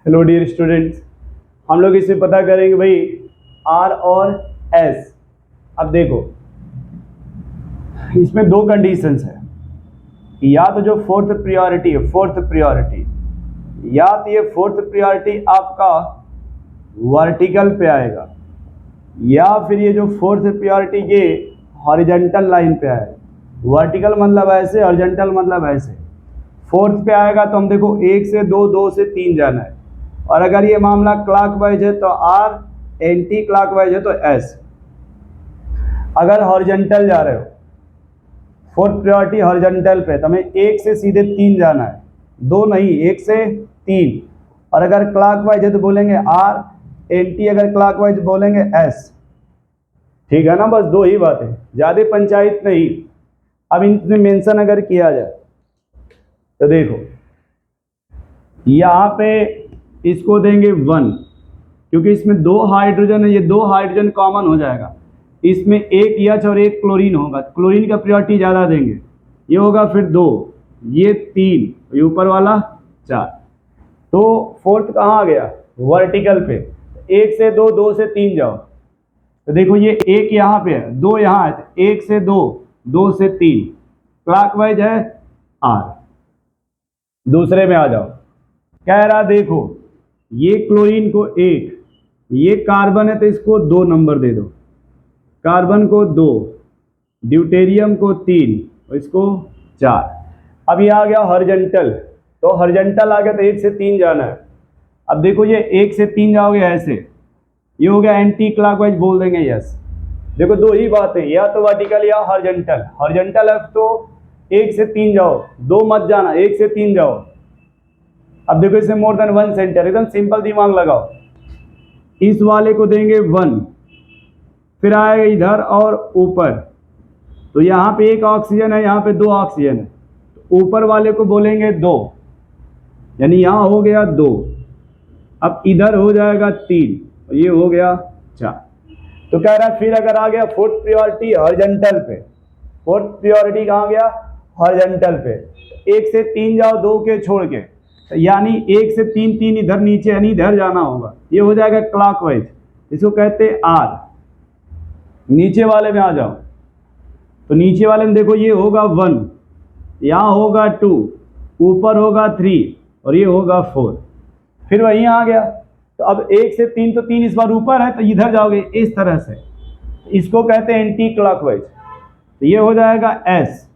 Hello dear students, हम लोग इसमें पता करेंगे भाई आर और एस। अब देखो, इसमें दो कंडीशंस है। या तो जो फोर्थ प्रायोरिटी है, या तो ये फोर्थ प्रायोरिटी आपका वर्टिकल पे आएगा, या फिर ये जो फोर्थ प्रायोरिटी ये हॉरिजॉन्टल लाइन पे आएगा। वर्टिकल मतलब ऐसे, हॉरिजॉन्टल मतलब ऐसे। फोर्थ पे आएगा तो हम देखो 1 से 2, 2 से 3 जाना है। और अगर ये मामला क्लॉकवाइज है तो आर, एंटी क्लॉकवाइज है तो एस। अगर हॉरिजॉन्टल जा रहे हो, फोर्थ प्रायोरिटी हॉरिजॉन्टल पे, तो हमें 1 से सीधे 3 जाना है, 2 नहीं, 1 से 3। और अगर क्लॉकवाइज है तो बोलेंगे आर, एंटी अगर क्लॉकवाइज बोलेंगे एस। ठीक है ना, बस दो ही बातें, ज़्यादा पंचायत नहीं। अब इनमें मेंशन अगर किया जाए तो देखो, यहाँ पे इसको देंगे 1, क्योंकि इसमें 2 हाइड्रोजन है, ये 2 हाइड्रोजन कॉमन हो जाएगा। इसमें एक एच और एक क्लोरीन होगा, क्लोरीन का प्रायोरिटी ज़्यादा देंगे। ये होगा फिर 2, ये 3, ये ऊपर वाला 4। तो फोर्थ कहाँ आ गया? वर्टिकल पे। 1 से 2, 2 से 3 जाओ तो देखो ये 1 यहाँ पे है, 2 यहाँ है, 1 से 2, 2 से 3। क्लॉकवाइज है आर। दूसरे में आ जाओ, कह रहा देखो ये क्लोरीन को 1, ये कार्बन है तो इसको 2 नंबर दे दो, कार्बन को 2, ड्यूटेरियम को 3 और इसको 4। अब ये आ गया हॉरिजॉन्टल, तो हॉरिजॉन्टल आ गया तो 1 से 3 जाना है। अब देखो ये 1 से 3 जाओगे ऐसे, ये हो गया एंटी क्लॉकवाइज, बोल देंगे यस। देखो दो ही बातें, या तो वर्टिकल या हॉरिजॉन्टल। हॉरिजॉन्टल है तो 1 से 3 जाओ, 2 मत जाना, 1 से 3 जाओ। अब देखो इसमें मोर देन 1 सेंटर, एकदम सिंपल दिमाग लगाओ। इस वाले को देंगे 1, फिर आएगा इधर और ऊपर, तो यहाँ पे 1 ऑक्सीजन है, यहाँ पे 2 ऑक्सीजन है, तो ऊपर वाले को बोलेंगे 2, यानी यहाँ हो गया 2। अब इधर हो जाएगा 3 और ये हो गया 4। तो कह रहा है फिर अगर आ गया फोर्थ प्रायोरिटी हॉरिजॉन्टल पे, फोर्थ प्रायोरिटी कहाँ गया? हॉरिजॉन्टल पे। 1 से 3 जाओ, 2 के छोड़ के, यानी 1 से 3, 3 इधर नीचे, यानी इधर जाना होगा, ये हो जाएगा क्लॉकवाइज, इसको कहते हैं आर। नीचे वाले में आ जाओ, तो नीचे वाले में देखो ये होगा 1, यहाँ होगा 2, ऊपर होगा 3 और ये होगा 4। फिर वहीं आ गया, तो अब 1 से 3, तो 3 इस बार ऊपर है तो इधर जाओगे इस तरह से, इसको कहते हैं एंटी क्लॉकवाइज। तो ये हो जाएगा एस,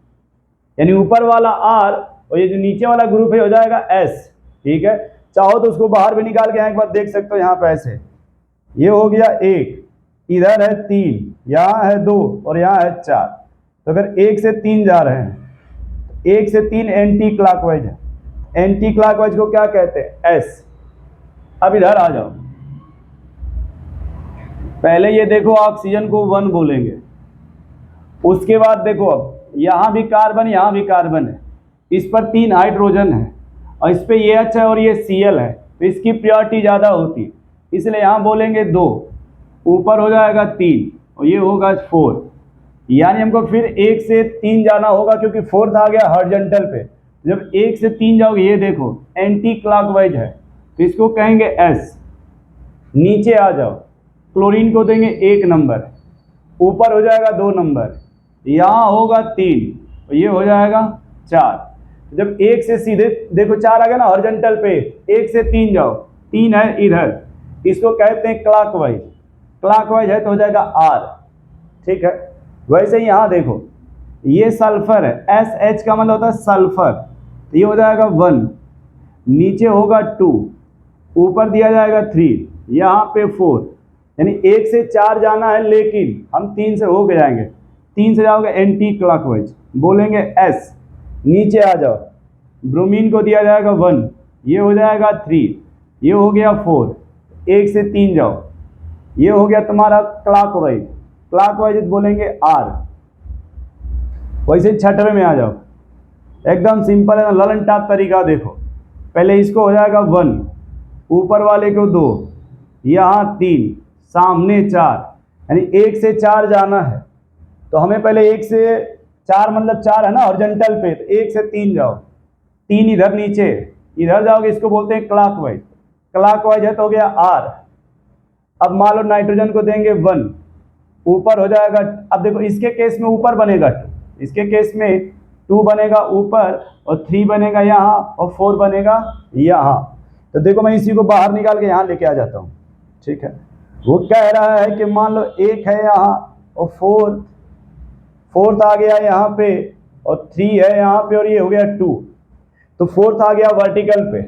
यानी ऊपर वाला आर और ये जो नीचे वाला ग्रुप है हो जाएगा एस। ठीक है, चाहो तो उसको बाहर भी निकाल के एक बार देख सकते हो, यहाँ पे ऐसे ये हो गया 1, इधर है 3, यहाँ है 2 और यहाँ है 4। तो अगर 1 से 3 जा रहे हैं, 1 से 3 एंटी क्लॉकवाइज है, एंटी क्लॉकवाइज को क्या कहते हैं? एस। अब इधर आ जाओ, पहले ये देखो ऑक्सीजन को 1 बोलेंगे, उसके बाद देखो अब यहाँ भी कार्बन, यहाँ भी कार्बन है, इस पर 3 हाइड्रोजन है और इस पे ये H है और ये Cl है, तो इसकी प्रायोरिटी ज़्यादा होती है, इसलिए यहाँ बोलेंगे 2, ऊपर हो जाएगा 3 और ये होगा 4। यानी हमको फिर 1 से 3 जाना होगा, क्योंकि फोर्थ आ गया हॉरिजॉन्टल पे। जब 1 से 3 जाओगे, ये देखो एंटी क्लॉकवाइज है, तो इसको कहेंगे एस। नीचे आ जाओ, क्लोरीन को देंगे 1 नंबर, ऊपर हो जाएगा 2 नंबर, यहाँ होगा 3 और ये हो जाएगा 4। जब 1 से सीधे देखो 4 आ गया ना हॉरिजॉन्टल पे, 1 से 3 जाओ, 3 है इधर, इसको कहते हैं क्लॉकवाइज। क्लॉकवाइज है तो हो जाएगा आर। ठीक है, वैसे ही यहाँ देखो ये सल्फर है, एस एच का मतलब होता है सल्फर, तो ये हो जाएगा 1, नीचे होगा 2, ऊपर दिया जाएगा 3, यहाँ पे 4, यानी 1 से 4 जाना है, लेकिन हम 3 से होके जाएंगे। 3 से जाओगे एंटी क्लॉकवाइज, बोलेंगे एस। नीचे आ जाओ, ब्रोमीन को दिया जाएगा 1, ये हो जाएगा 3, ये हो गया 4, 1 से 3 जाओ, ये हो गया तुम्हारा क्लॉकवाइज, क्लॉकवाइज बोलेंगे आर। वैसे 6वें में आ जाओ, एकदम सिंपल है, ललन टाप तरीका देखो, पहले इसको हो जाएगा 1, ऊपर वाले को 2, यहाँ 3, सामने 4, यानी 1 से 4 जाना है, तो हमें पहले 1 से 4 मतलब 4 है ना हॉरिजॉन्टल पे, तो 1 से 3 जाओ, 3 इधर नीचे, इधर जाओगे, इसको बोलते हैं क्लॉकवाइज। क्लॉकवाइज है तो हो गया R। अब मान लो नाइट्रोजन को देंगे 1, ऊपर हो जाएगा। अब देखो इसके केस में ऊपर बनेगा 2, इसके केस में 2 बनेगा ऊपर और 3 बनेगा यहाँ और 4 बनेगा यहाँ। तो देखो मैं इसी को बाहर निकाल के यहाँ लेके आ जाता हूँ, ठीक है। वो कह रहा है कि मान लो 1 है यहाँ और 4th आ गया यहाँ पे और 3 है यहाँ पे और ये हो गया 2। तो 4th आ गया वर्टिकल पे,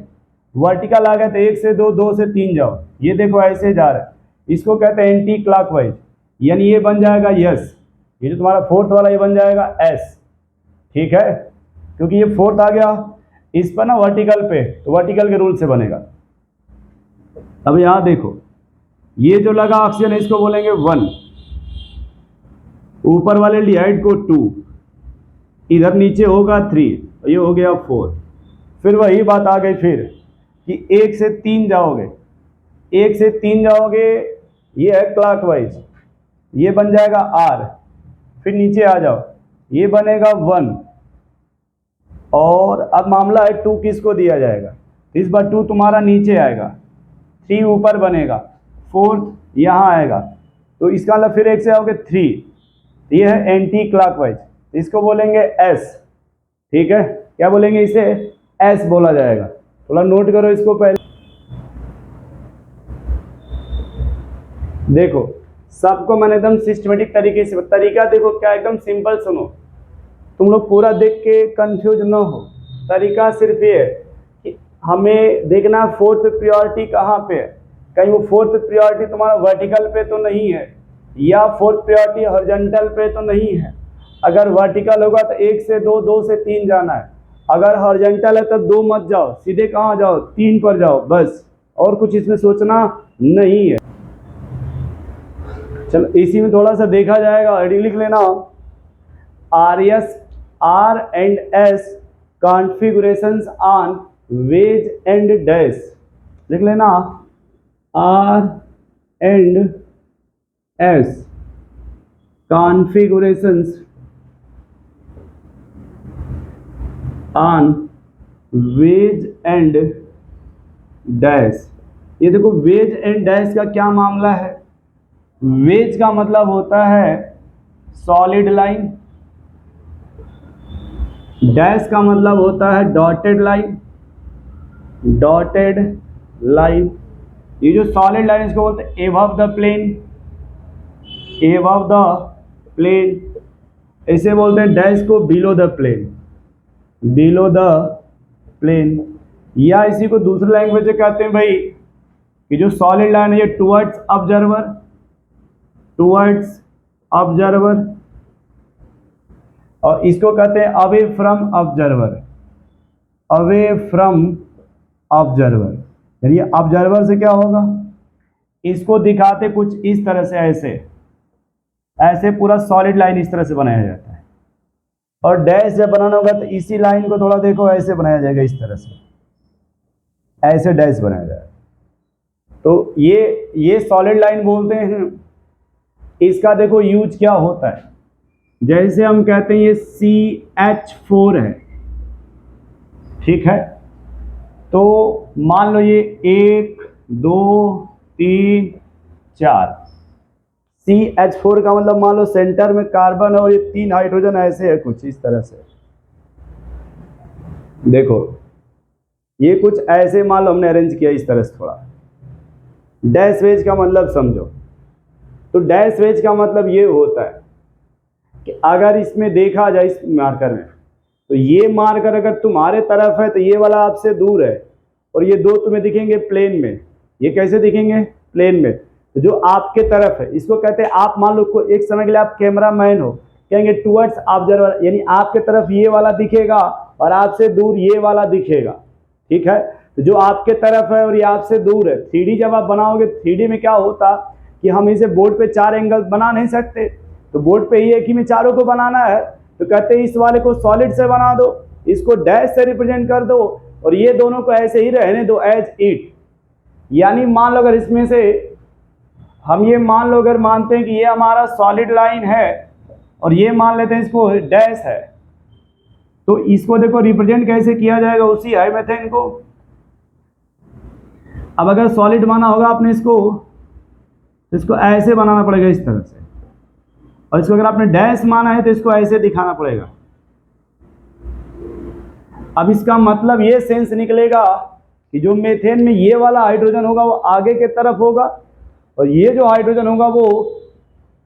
वर्टिकल आ गया तो 1 से 2, 2 से 3 जाओ, ये देखो ऐसे जा रहा है। इसको कहते हैं एंटी क्लॉकवाइज, यानी ये बन जाएगा यस, ये जो तुम्हारा 4th वाला ये बन जाएगा एस, ठीक है, क्योंकि ये 4th आ गया इस पर ना वर्टिकल पे, तो वर्टिकल के रूल से बनेगा। अब यहाँ देखो ये जो लगा ऑक्सीजन है इसको बोलेंगे 1, ऊपर वाले एल्डिहाइड को 2, इधर नीचे होगा 3, ये हो गया 4। फिर वही बात आ गई फिर कि 1 से 3 जाओगे, 1 से 3 जाओगे, ये है क्लॉकवाइज, ये बन जाएगा R। फिर नीचे आ जाओ, ये बनेगा 1 और अब मामला है 2 किसको दिया जाएगा, इस बार 2 तुम्हारा नीचे आएगा, 3 ऊपर बनेगा, 4th यहाँ आएगा, तो इसका मतलब फिर 1 से आओगे 3, ये है एंटी क्लॉकवाइज, इसको बोलेंगे S, ठीक है। क्या बोलेंगे इसे, S बोला जाएगा। थोड़ा नोट करो इसको पहले। देखो सबको मैंने एकदम सिस्टमेटिक तरीके से, तरीका देखो क्या एकदम सिंपल, सुनो तुम लोग पूरा देख के कंफ्यूज ना हो। तरीका सिर्फ ये है कि हमें देखना 4th प्रायोरिटी कहाँ पे है, कहीं वो 4th प्रायोरिटी तुम्हारा वर्टिकल पे तो नहीं है या 4th प्रायोरिटी हॉरिजॉन्टल पे तो नहीं है। अगर वर्टिकल होगा तो 1 से 2, 2 से 3 जाना है, अगर हॉरिजॉन्टल है तो 2 मत जाओ, सीधे कहाँ जाओ, 3 पर जाओ बस, और कुछ इसमें सोचना नहीं है। चलो इसी में थोड़ा सा देखा जाएगा, लिख लेना R and S configurations on wedge and dash, लिख लेना R and S configurations on wedge and dash। ये देखो वेज एंड डैश का क्या मामला है। वेज का मतलब होता है सॉलिड लाइन, डैश का मतलब होता है डॉटेड लाइन, डॉटेड लाइन। ये जो सॉलिड लाइन इसको बोलते हैं above the plane, above the plane, ऐसे बोलते हैं डैश को below the plane, below the plane. या इसी को दूसरी लैंग्वेज से कहते हैं भाई कि जो सॉलिड लाइन है ये टुवर्ड्स ऑब्जर्वर, टुवर्ड्स ऑब्जर्वर, और इसको कहते हैं away from observer, away from observer. यानी ऑब्जर्वर से क्या होगा, इसको दिखाते कुछ इस तरह से, ऐसे ऐसे पूरा सॉलिड लाइन इस तरह से बनाया जाता है। और डैश जब बनाना होगा तो इसी लाइन को थोड़ा देखो ऐसे बनाया जाएगा, इस तरह से ऐसे डैश बनाया जाएगा। तो ये सॉलिड लाइन बोलते हैं। इसका देखो यूज क्या होता है, जैसे हम कहते हैं ये CH4 है, ठीक है, तो मान लो ये 1 2 3 4, CH4 का मतलब मान लो सेंटर में कार्बन है और ये 3 हाइड्रोजन ऐसे है कुछ इस तरह से। देखो ये कुछ ऐसे मान लो हमने अरेंज किया इस तरह से थोड़ा। डैश वेज का मतलब समझो, तो डैश वेज का मतलब ये होता है कि अगर इसमें देखा जाए इस मार्कर में, तो ये मार्कर अगर तुम्हारे तरफ है तो ये वाला आपसे दूर है, और ये 2 तुम्हें दिखेंगे प्लेन में। ये कैसे दिखेंगे, प्लेन में। तो जो आपके तरफ है इसको कहते हैं, आप मान लो एक समय के लिए आप कैमरा मैन हो, कहेंगे टुवर्ड्स ऑब्जर्वर, यानी आपके तरफ ये वाला दिखेगा और आपसे दूर ये वाला दिखेगा, ठीक है। तो जो आपके तरफ है और ये आपसे दूर है। 3D जब आप बनाओगे, 3D में क्या होता कि हम इसे बोर्ड पे 4 एंगल बना नहीं सकते, तो बोर्ड पे ही एक ही में चारों को बनाना है, तो कहते हैं इस वाले को सॉलिड से बना दो, इसको डैश से रिप्रेजेंट कर दो, और ये दोनों को ऐसे ही रहने दो एज इट। यानी मान लो अगर इसमें से हम ये मान लो अगर मानते हैं कि ये हमारा सॉलिड लाइन है और ये मान लेते हैं इसको डैश है, तो इसको देखो रिप्रेजेंट कैसे किया जाएगा, उसी हाई मेथेन को। अब अगर सॉलिड माना होगा आपने इसको, तो इसको ऐसे बनाना पड़ेगा इस तरह से, और इसको अगर आपने डैश माना है तो इसको ऐसे दिखाना पड़ेगा। अब इसका मतलब ये सेंस निकलेगा कि जो मीथेन में ये वाला हाइड्रोजन होगा वो आगे के तरफ होगा, और ये जो हाइड्रोजन होगा वो,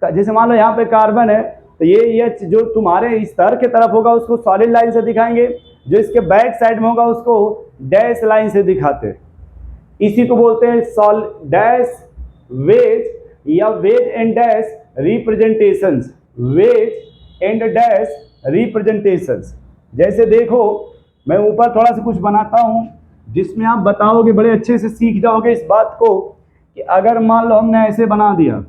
जैसे मान लो यहाँ पे कार्बन है, तो ये जो तुम्हारे स्तर के तरफ होगा उसको सॉलिड लाइन से दिखाएंगे, जो इसके बैक साइड में होगा उसको डैश लाइन से दिखाते हैं। इसी को बोलते हैं सॉल डैश वेज या wedge and dash representations, wedge and dash representations. जैसे देखो मैं ऊपर थोड़ा सा कुछ बनाता हूं जिसमें आप बताओगे, बड़े अच्छे से सीख जाओगे इस बात को कि अगर मान लो हमने ऐसे बना दिया,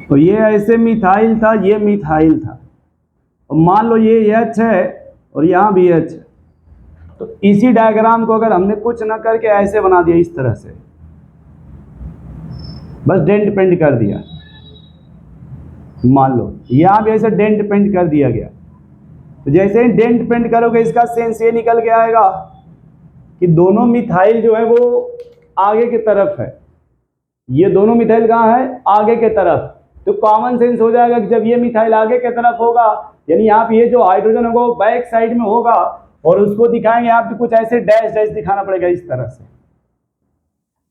तो ये ऐसे मिथाइल था, ये मिथाइल था, और मान लो ये H है और यहाँ भी H है, तो इसी डायग्राम को अगर हमने कुछ ना करके ऐसे बना दिया इस तरह से, बस डेंट पेंट कर दिया, मान लो यहाँ भी ऐसे डेंट पेंट कर दिया गया, तो जैसे ही डेंट पेंट करोगे इसका सेंस ये निकल के आएगा कि दोनों मिथाइल जो है वो आगे की तरफ है, ये दोनों मिथाइल कहाँ है, आगे के तरफ। तो कॉमन सेंस हो जाएगा कि जब ये मिथाइल आगे के तरफ होगा, यानी यहाँ पे ये जो हाइड्रोजन होगा वो बैक साइड में होगा, और उसको दिखाएंगे यहाँ पे कुछ ऐसे डैश डैश दिखाना पड़ेगा इस तरह से।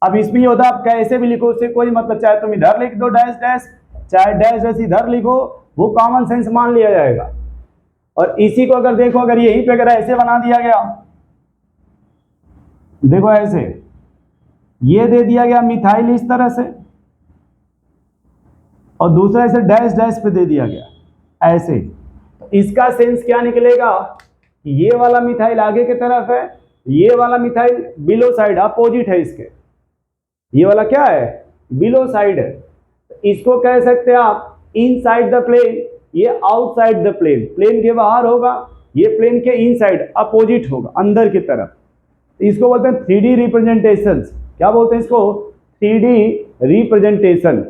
अब इसमें ये होता है आप कैसे भी लिखो उससे कोई मतलब, चाहे तुम इधर लिख दो डैश डैश, चाहे डैश डैश इधर लिखो, वो कॉमन सेंस मान लिया जाएगा। और इसी को अगर देखो, अगर यहीं पे अगर ऐसे बना दिया गया, देखो ऐसे ये दे दिया गया मिथाइल इस तरह से, और दूसरा ऐसे डैश डैश पे दे दिया गया ऐसे, तो इसका सेंस क्या निकलेगा, ये वाला मिथाइल आगे की तरफ है, ये वाला मिथाइल बिलो साइड अपोजिट है इसके, ये वाला क्या है, बिलो साइड है। तो इसको कह सकते हैं आप इनसाइड द प्लेन, ये आउटसाइड द प्लेन, प्लेन के बाहर होगा, ये प्लेन के इनसाइड अपोजिट होगा, अंदर की तरफ। इसको बोलते हैं 3D रिप्रेजेंटेशन। क्या बोलते हैं इसको, 3D रिप्रेजेंटेशन।